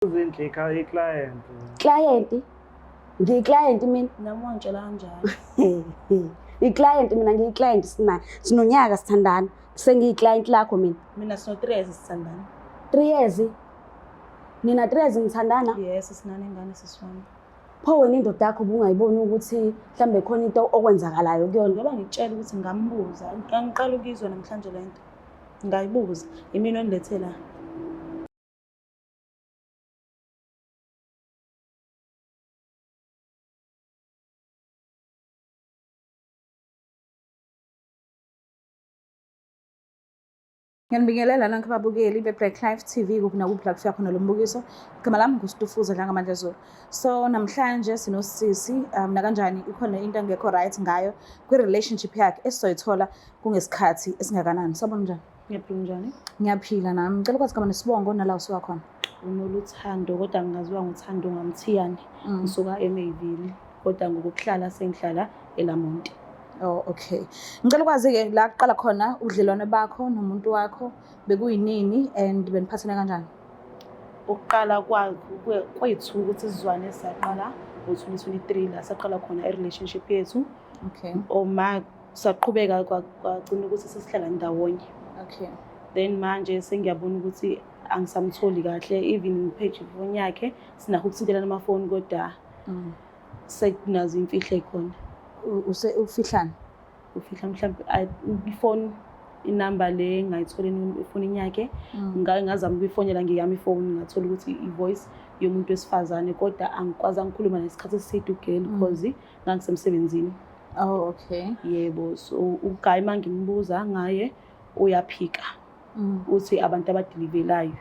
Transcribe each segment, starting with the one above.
Uzinhle i-client. Client? Ngiyi-client mina? Nami wangitshela kanjalo. I-client mina ngiyi-client sinonyaka sithandana. Sengiyi-client lakho mina. Mina sino 3 years sithandana. 3 years? Nina 3 years nithandana? Yes, sinanengane sisifana. Pho wena indoda yakho ubungayiboni ukuthi mhlambe khona into okwenzakalayo kuyona? Ngoba ngitshela ukuthi ngambuza, ngiqala ukuyizwa namhlanje lento. Ngayibuza, imina onilethe la. Ngiyanibingelela nanku ababukeli be-Black Life TV kuphi nakuphi la kufika khona lo mbukiso. Igama lami nguStufuza Dlangamandla Zulu. So namhlanje sinosisi nakanjani ikhona into engekho right ngayo kwi-relationship yakhe esizoyithola kungesikhathi esingakanani. Sabona njani? Ngiyaphila njani? Ngiyaphila nami. Ngicela ukwazi igama nesibongo nala usuka khona. Unoluthando kodwa ngingaziwa ngothando ngamthiyane. Ngisuka eMayville kodwa ngokuhlala sengihlala eLamonti. Oh, okay. Ngicela ukwazi-ke la kuqala khona udlelwane bakho nomuntu wakho bekuyinini and beniphathene kanjani? Ukuqala kwethu ukuthi sizwane saqala ngo-2023 la saqala khona i-relationship yethu. Okay. Oma saqhubeka kwagcina ukuthi sesihlala ndawonye. Okay. Then manje sengiyabona ukuthi angisamtholi kahle, even ngipage ifoni yakhe sinakho ukuthintelana amafoni kodwa sekunazo imfihlo ekhona. Ufihlani? Ufihla mhlawumbe ifoni inamba le ngayithole efonini yakhe ngazama ukuyifonela ngiyami ifoni ngathola ukuthi i-voice yomuntu wesifazane kodwa angikwazi ngikhuluma nesikhathi eside ugeli because ngangisemsebenzini. Oh, okay. Yebo, so uGuy mangimbuza ngaye uyaphika uthi abantu abadilivelayo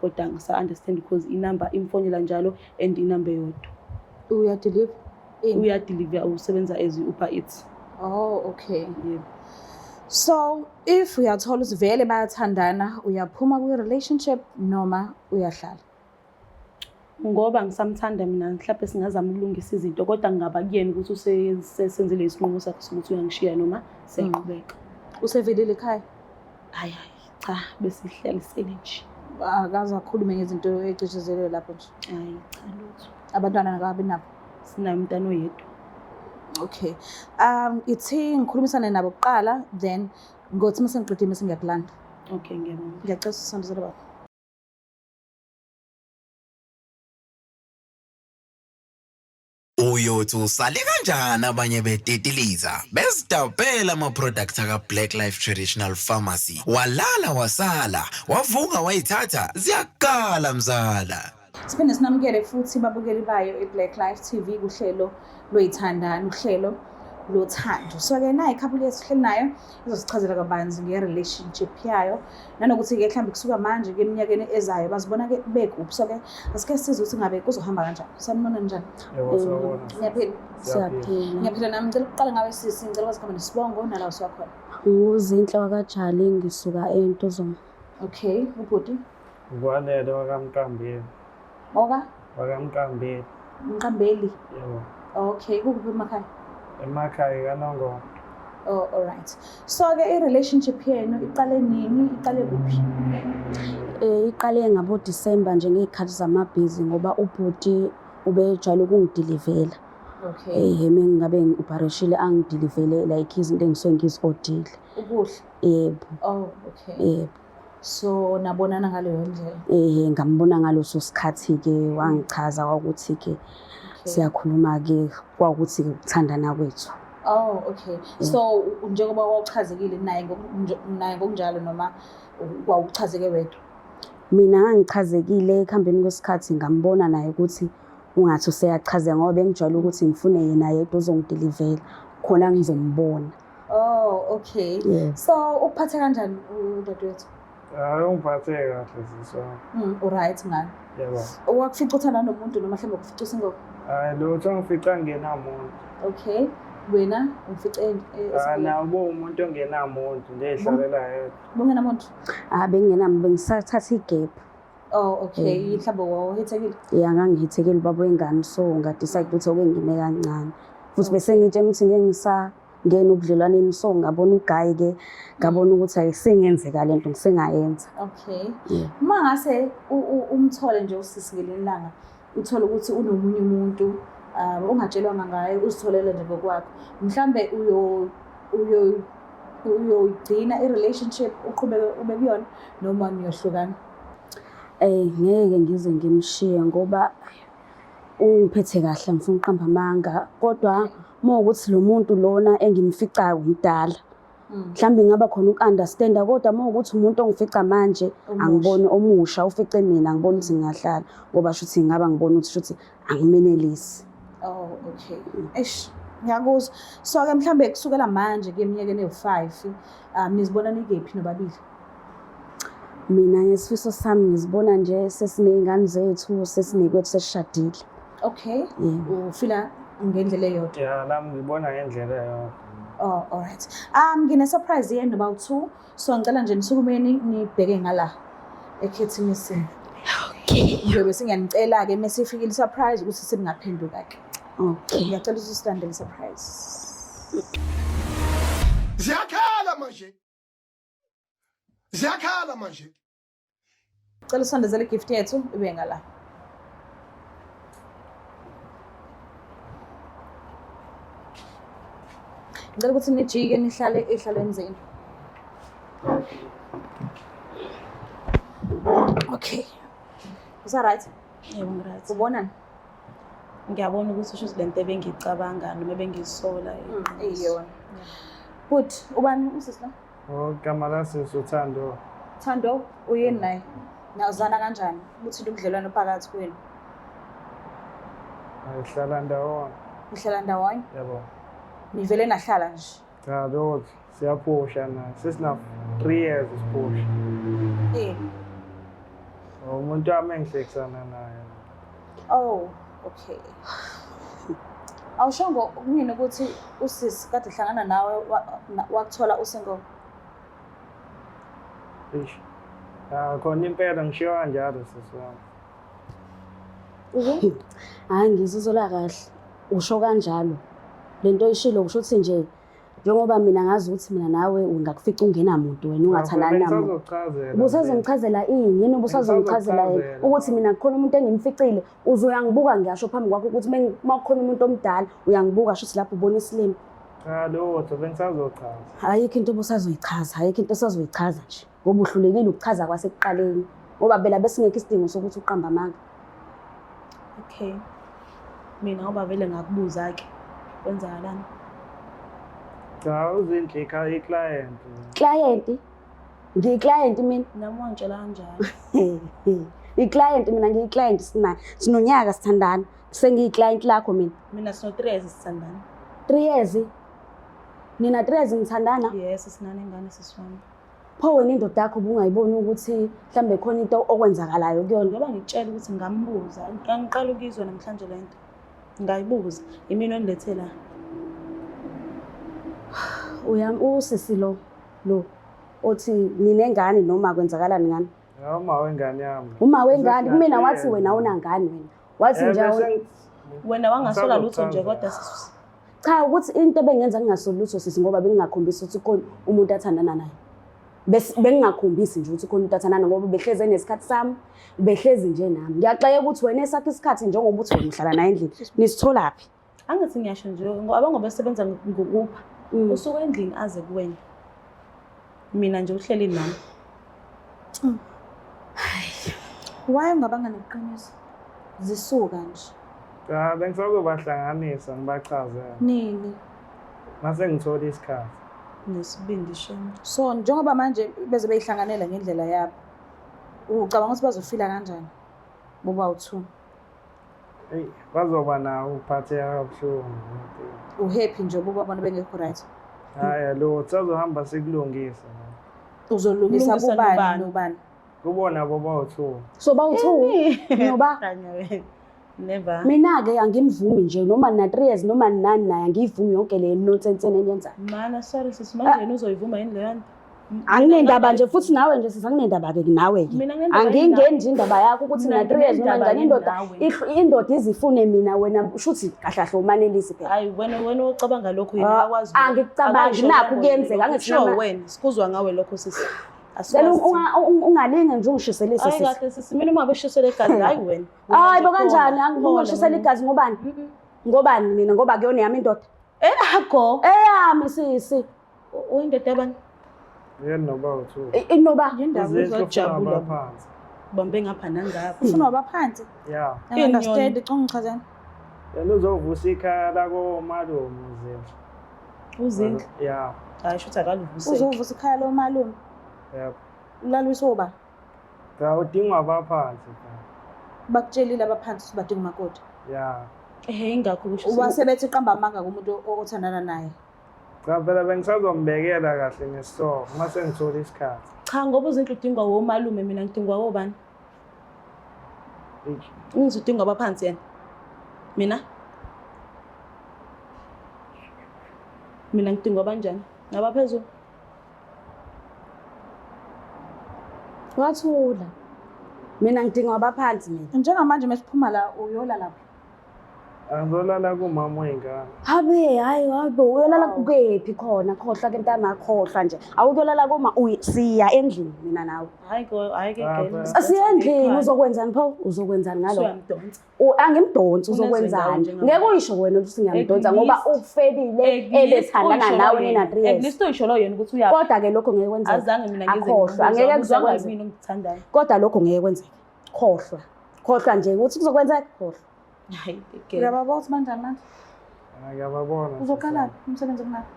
kodwa ngisa-understand because inamba imfonela njalo and inamba eyodwa. Uyadeliver? Uyadeliver, usebenza as Uber Eats. Oh, okay. Yebo. So if uyathola ukuthi vele bayathandana uyaphuma kwi-relationship noma uyahlala? Ngoba ngisamthanda mina mhlawumbe singazama ukulungisa izinto kodwa ngingaba kuyena ukuthi usesenzile isinqumo sakhe sokuthi uyangishiya noma seqhubeka. Usevelile ekhaya? Hayi cha, besihlalisele nje. Akaze akhulume ngezinto ey'cishizelwe lapho nje? Hayi cha lutho. Abantwana ngakabi nabo? Sinayo umntwana oyedwa. Okay. Ithi ngikhulumisane nabo kuqala then ngothi mase ngiqedile mase ngiyakulanda. Okay, ngiyabonga. Ngiyacela usisondezele baba. Uyothi usale kanjani abanye betetiliza besidabela ama-products aka-Black Life Traditional Pharmacy walala wasala wavuka wayithatha ziyakala mzala. Siphinde sinamukele futhi babukeli bayo i-Black Life TV kuhlelo lwey'thandani, uhlelo lothando. So-ke nayo ikhapuli yethu sihleli nayo izosichazela kabanzi nge-relationship yayo nanokuthi-ke mhlawumbe kusuka manje-ke eminyakeni ezayo bazibona-ke bekuphi. So-ke asike size ukuthi ngabe kuzohamba kanjani. Sanibona njani? Yebo, sawubona. Ngiyaphila. Siyaphila. Ngiyaphila nami. Ngicela ukuqala ngawe sisi, ngicela ukwazi igama nesibongo nala usuka khona. Nguzinhle wakajali ngisuka eNtozoma. Okay, ubhuti? Ngwanele wakamqambeli. Wakamqambeli. Mqambeli. Yebo. Okay, kukuphi emakhaya? Emakhaya kaNongoma. Oh, all right. So-ke i-relationship yenu iqale nini? Iqale kuphi? Iqale ngabo-December nje ngey'khathi zamabhizi ngoba ubhuti ubejwayele ukungidilivela. Okay. Mengabe ngi-opereshile angidilivele like izinto engisuke ngizi-odile. Ukudla? Yebo. Oh, okay. Yebo. So nabonana ngaleyo ndlela? Ngambona ngaleso sikhathi-ke wangichaza ukuthi-ke siyakhuluma-ke kwawukuthi ukuthandana kwethu. Oh, okay. So njengoba wawuchazekile naye ngokunjalo noma wawuchazeke wedwa? Mina ngangichazekile ekuhambeni kwesikhathi ngambona naye ukuthi ungathi useyachazeka ngoba bengijwayele ukuthi ngifune yena yedwa ozongidilivela khona ngizombona. Oh, okay. Yeah. So ukuphathe kanjani udadewethu? Ungiphathe kahle sisi. Right ngani? Yebo. Wakufica uthanda nomuntu noma mhlawumbe ukufica usingoba? Hayi lutho ngifica ngenamuntu. Okay. Wena ufice Nawo umuntu ongenamuntu nje ehlalela yedwa. Bungenamuntu? Bengingenami bengisathatha igap. Oh, okay. Mhlawumbe wawuhethekile? Yeah, ngangihethekile baba wengane so ngadecide ukuthi okengime kancane. Futhi bese ngitshela ukuthi ngeke ngena ubudlelwaneni so ngabona ugayi-ke ngabona ukuthi ayisengenzeka lento ngisengayenza. Okay. Yeah. Uma ngase umthole nje usisi ngelinye ilanga uthole ukuthi unomunye umuntu ungatshelwanga ngaye uzitholele nje ngokwakho mhlambe uyogcina i-relationship uqhubeke ube kuyona noma niyohlukana? Ngeke ngize ngimshiye ngoba ungiphethe kahle ngifuna uqamba amanga kodwa mawukuthi lo muntu lona engimficayo umdala mhlambe ngaba khona uku-understanda kodwa mawukuthi umuntu ongifica manje angiboni omusha ufice mina angiboni ukuthi ngingahlala ngoba shuthi ngaba ngibona ukuthi shuthi angimenelisi. Oh, okay. Ngiyakuzwa. So-ke mhlambe kusukela manje eminyakeni ewu-5 nizibona nikephi nobabili? Mina ngesifiso sami ngizibona nje sesiney'ngane zethu sesinekwethu sesishadile. Okay. Ufila ngendlela eyodwa? Yeah, nami ngibona ngendlela eyodwa. Oh, alright. Ngine-surprise yenu about 2. So ngicela nje nisukumeni nibheke ngala ekhethinisini. Okay. Ngiyobe singiyanicela-ke mase ifikile i-surprise ukuthi seningaphenduka-ke. Okay. Ngiyacela ukuthi silandele i-surprise. Ziyakhala manje. Ziyakhala manje. Ngicela usondezele igift yethu ibe ngala. Ngicela ukuthi nijike nihlale ehlalweni zenu. Okay. Is that right? Yebo ngiright. Ubonani? Ngiyabona ukuthi usho lento ebengicabanga noma ebengisola. Iyona. But ubani usisi? Igama lasisi uThando. Thando uyini naye? Nawuzana kanjani? Ubuthile ubudlelwano phakathi kwenu? Ayihlala ndawonye. Nihlala ndawonye? Yabo. Nivele nahlala nje? Cha lokho siyaphusha na. Sesina 3 years siphusha. Umuntu wami engihlekisana naye. Oh, okay. Awusho kumina ukuthi usisi kade hlangana nawe wakuthola usingle? Ish. Khona impela ngishiyo kanjalo sisi wami. Hayi ngizizwela kahle usho kanjalo lento ishilo usho ukuthi nje njengoba mina ngazi ukuthi mina nawe ungakufica ungenamuntu wena ungathandani namuntu. Ubusazongichazela ini yini ubusazongichazela yini ukuthi mina kukhona umuntu engimficile uzoyangibuka ngiyasho phambi kwakho ukuthi makukhona umuntu omdala uyangibuka shuthi lapho ubona isilimo. Cha lokho bengisazochaza. Ayikho into obusazoyichaza ayikho into osazoyichaza nje ngoba uhlulekile ukuchaza kwasekuqaleni ngoba phela besingekho isidingo sokuthi uqamba amanga. Okay. Mina ngoba vele ngakubuza-ke kwenzakalani? Cha uzinhle i-client. Client? Ngiyi-client mina? Nami wangitshela kanjani? I-client mina ngiyi-client sinonyaka sithandana sengiyi-client lakho mina. Mina sino 3 years sithandana. 3 years? Nina 3 years nithandana? Yes, sinanengane siswami. Pho wena indoda yakho ubungayiboni ukuthi mhlambe khona into okwenzakalayo kuyona? Ngoba ngitshela ukuthi ngambuza, ngiqala ukuyizwa namhlanje lento. Ngayibuza, imini onilethela. Usisi lo othi ninengane noma kwenzakalani ngani? Uma wengane yami. Uma wengane kumina wathi wena unangane wena. Wathi nje wena wangasola lutho nje kodwa sisi. Cha ukuthi into bengenza ngingasoli lutho sisi ngoba bengingakhombisa ukuthi khona umuntu athandana naye. Bengingakhombisi nje ukuthi khona umuntu athandana ngoba behleze nesikhathi sami behlezi nje nami. Ngiyaxeka ukuthi wena esakhe isikhathi njengoba uthi wena uhlala naye endlini. Nisitholaphi? Angithi ngiyasho nje ngoba ngoba sebenza ngokupha. Usuka endlini aze kuwena. Mina nje uhleli nami. Why ungabanga neqiniso? Zisuka nje. Cha bengisazobahlanganisa ngibachazele. Nini? Mase ngithola isikhathi. Nesibindi shona. So njengoba manje beze beyihlanganela ngendlela yabo. Ucabanga ukuthi bazofila kanjani? Boba u2. Hey, bazoba nawo uphatheka kabuhlungu. Uhappy nje boba abantu bengekho right. Hayi lo sazohamba sikulungisa. Uzolungisa kubani nobani? Kubona boba u2. So bawu2 noba Kanya wena. Never. mina-ke angimvumi nje noma nina 3 years noma ninani naye angiyivumi yonke le nonsense eniyenzayo. Mana sorry sisi manje uzoyivuma yini leyo nto? Anginendaba nje futhi nawe nje sisanginendaba-ke nawe-ke. Mina ngendaba Angingeni nje indaba yakho ukuthi Mina na-3 years noma njani nginendaba indoda izifune mina wena shuthi kahlahle umanelisi phela. Hayi wena ocabanga lokho yena akwazi. Angicabangi nakho kuyenzeka angithi sure wena sikuzwa ngawe lokho sisi. Then ungalinge nje ungishiselise Hayi kahle sisi mina uma beshisele igazi hayi wena. Hayi bo kanjani angishisela igazi ngobani? Ngobani mina ngoba kuyona yami indoda. Akho. Eyami sisi. Uyindoda yabani? Yena noba uthu. Inoba Indaba Uzojabula uzojabula. phansi. Bambe ngapha nangapha. ufuna wabaphansi Yeah. understand icungichazeni Yena uzovusa ikhaya lakomalume uZindla. Uzindla. Yeah. Hayi shuthi akalivuse. uzovusa ikhaya lomalume Yep. ulalwisa uba Cha udingwa abaphansi. bakutshelile abaphansi ukuthi badinga umakoti Yeah. Ingakho kusho. ubasebethi qamba amanga kumuntu othandana naye Cha phela bengisazombekela kahle ngesihlobo mase ngithola isikhathi. Cha ngoba uzindla udingwa womalume mina ngidingwa wobani? Eish. Ngizodingwa abaphansi yena. Mina ngidingwa kanjani? Nabaphezulu. wathula. Mina ngidinga abaphansi mina. njengamanje mesiphuma la uyola lapho Angizolala kumama wengane. Hayi bo uyolala kukephi khona khohlwa ke ntama khohlwa nje. Awukuyolala kuma siya endlini mina nawe. Hayi ke Asiyendlini uzokwenzani pho? Uzokwenzani ngalo? Uyamdonsa. Angimdonsi uzokwenzani? Ngeke uyisho wena ukuthi ngiyamdonsa ngoba ufelile ebethandana nawe nina 3 At years. least uyisho lo yena ukuthi uya. Kodwa ke lokho ngeke kwenzeke. Azange mina ngize. Akhohlwa angeke kuzokwenza. Mina ngithandayo. Kodwa lokho ngeke kwenzeke. Khohlwa nje ukuthi kuzokwenzeka khohlwa. Hayi ke. uyababa ukuthi kanjani manje Ngiyababona. uzoqala umsebenzi kunaphi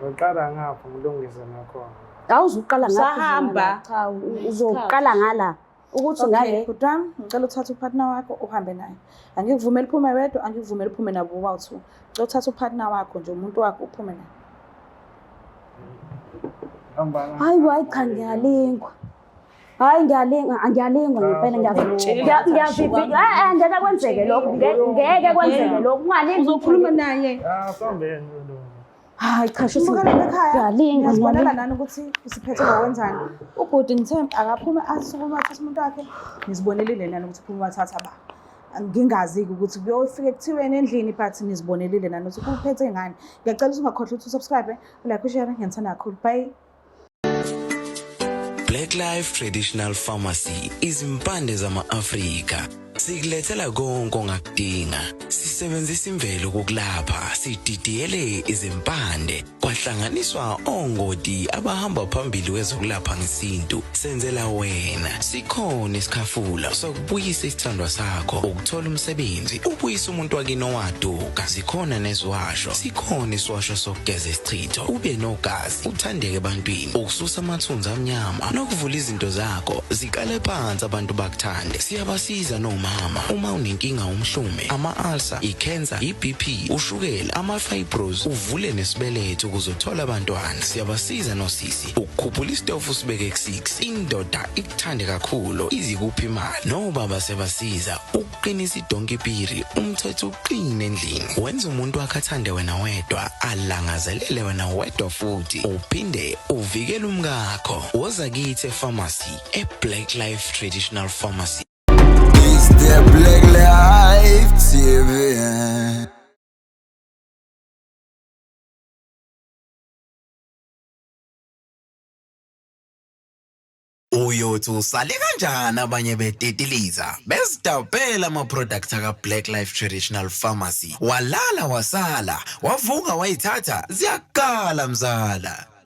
Ngiqala ngapha ngilungise nakhona. Awuzuqala ngapha. Usahamba. Cha uzoqala ngala. Ukuthi ngale kudam ngicela uthathe upartner wakho uhambe naye angikuvumeli uphume wedwa angikuvumeli uphume nabo bowu-2 ngicela uthathe upartner wakho nje umuntu wakho uphume naye Hamba. hayi cha ngiyalingwa. Hayi ngiyalingwa ngempela ngiyavivika. Ngeke kwenzeke lokho. Ngeke kwenzeke lokho. Ungalingi Uzokhuluma naye. Sambeni lo. Hayi cha shuthi Ubukele ekhaya ngiyalingwa. ngiyazibonela nani ukuthi usiphethe ngokwenzani ubhuti ngithe akaphume asukuma athathe umuntu wakhe nizibonelile nani ukuthi uphume wathatha ba ngingazi-ke ukuthi kuyofika ekuthiweni endlini but nizibonelile nani ukuthi kuphethe ngani ngiyacela ukuthi ungakhohlwa ukuthi usubscribe ulike ushare ngiyandithanda kakhulu bye. Black Life Traditional Pharmacy izimpande zama-Afrika. Sikulethela konke ongakudinga. Sisebenzisa imvelo kokulapha, sididiyele izimpande, kwahlanganiswa ongoti abahamba phambili kwezokulapha ngesintu. Senzela wena. Sikhona isikhafula sokubuyisa isithandwa sakho, ukuthola umsebenzi, ubuyisa umuntu wakini owaduka. Sikhona neziwasho. Sikhona isiwasho sokugeza isichitho, ube nogazi, uthandeke ebantwini, ukususa amathunzi amnyama, nokuvula izinto zakho zikale phansi abantu bakuthande. Siyabasiza noma uma unenkinga umhlume, ama-ulcer, i-cancer, i-BP, ushukela, ama-fibros, uvule nesibeletho ukuzothola abantwana. Siyabasiza nosisi ukukhuphula isitofu sibeke ku-6, indoda ikuthande kakhulu izikuphi imali. Nobaba sebasiza ukuqinisa idonkipiri, umthetho uqine endlini. Wenza umuntu wakhe athande wena wedwa, alangazelele wena wedwa futhi uphinde uvikele umkakho. Woza kithi epharmacy, eBlack Life Traditional Pharmacy. It's the Black Life TV. Uyothi usale kanjani abanye betetiliza bezidabela ama-products aka-Black Life Traditional Pharmacy. Walala wasala, wavuka wayithatha ziyakala mzala.